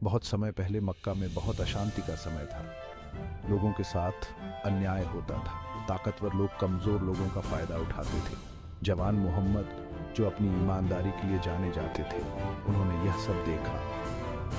बहुत समय पहले मक्का में बहुत अशांति का समय था। लोगों के साथ अन्याय होता था। ताकतवर लोग कमजोर लोगों का फायदा उठाते थे। जवान मोहम्मद, जो अपनी ईमानदारी के लिए जाने जाते थे, उन्होंने यह सब देखा।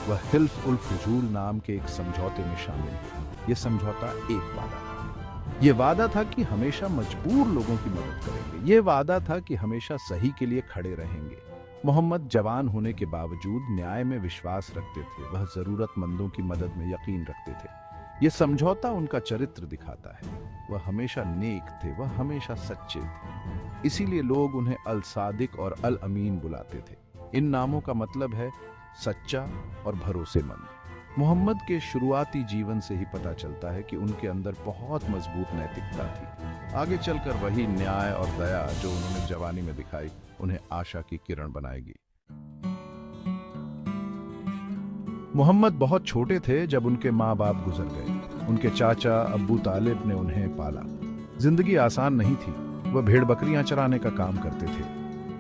वह हिल्फ उल फजूल नाम के एक समझौते में शामिल हुए। यह समझौता एक वादा था। यह वादा था कि हमेशा मजबूर लोगों की मदद करेंगे। यह वादा था कि हमेशा सही के लिए खड़े रहेंगे। मोहम्मद जवान होने के बावजूद न्याय में विश्वास रखते थे। वह जरूरतमंदों की मदद में यकीन रखते थे। यह समझौता उनका चरित्र दिखाता है। वह हमेशा नेक थे, वह हमेशा सच्चे थे। इसीलिए लोग उन्हें अल सादिक और अल अमीन बुलाते थे। इन नामों का मतलब है सच्चा और भरोसेमंद। मोहम्मद के शुरुआती जीवन से ही पता चलता है कि उनके अंदर बहुत मजबूत नैतिकता थी। आगे चलकर वही न्याय और दया जो उन्होंने जवानी में दिखाई, उन्हें आशा की किरण बनाएगी। मोहम्मद बहुत छोटे थे जब उनके माँ बाप गुजर गए। उनके चाचा अब्बू तालिब ने उन्हें पाला। जिंदगी आसान नहीं थी। वह भेड़ बकरियां चराने का काम करते थे।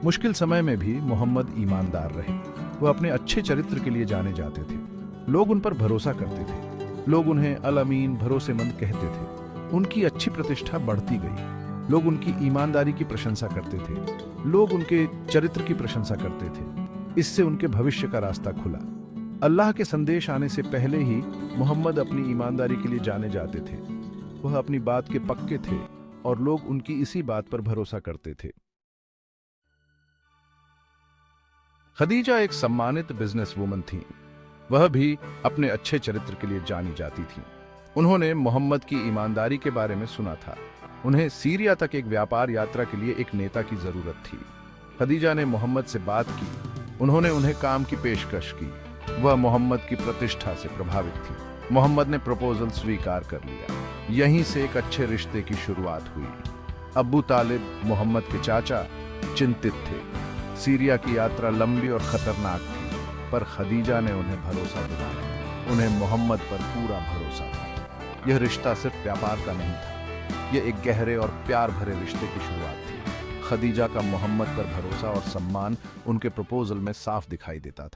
मुश्किल समय में भी मोहम्मद ईमानदार रहे। वह अपने अच्छे चरित्र के लिए जाने जाते थे। लोग उन पर भरोसा करते थे। लोग उन्हें अल अमीन, भरोसेमंद कहते थे। उनकी अच्छी प्रतिष्ठा बढ़ती गई। लोग उनकी ईमानदारी की प्रशंसा करते थे। लोग उनके चरित्र की प्रशंसा करते थे। इससे उनके भविष्य का रास्ता खुला। अल्लाह के संदेश आने से पहले ही मोहम्मद अपनी ईमानदारी के लिए जाने जाते थे। वह अपनी बात के पक्के थे और लोग उनकी इसी बात पर भरोसा करते थे। खदीजा एक सम्मानित बिजनेस वुमन थी। वह भी अपने अच्छे चरित्र के लिए जानी जाती थी। उन्होंने मोहम्मद की ईमानदारी के बारे में सुना था। उन्हें सीरिया तक एक व्यापार यात्रा के लिए एक नेता की जरूरत थी। खदीजा ने मोहम्मद से बात की। उन्होंने उन्हें काम की पेशकश की। वह मोहम्मद की प्रतिष्ठा से प्रभावित थी। मोहम्मद ने प्रपोजल स्वीकार कर लिया। यहीं से एक अच्छे रिश्ते की शुरुआत हुई। अब्बू तालिब, मोहम्मद के चाचा, चिंतित थे। सीरिया की यात्रा लंबी और खतरनाक थी, पर खदीजा ने उन्हें भरोसा दिलाया। उन्हें मोहम्मद पर पूरा भरोसा था। यह रिश्ता सिर्फ व्यापार का नहीं था, यह एक गहरे और प्यार भरे रिश्ते की शुरुआत थी। खदीजा का मोहम्मद पर भरोसा और सम्मान उनके प्रपोजल में साफ दिखाई देता था।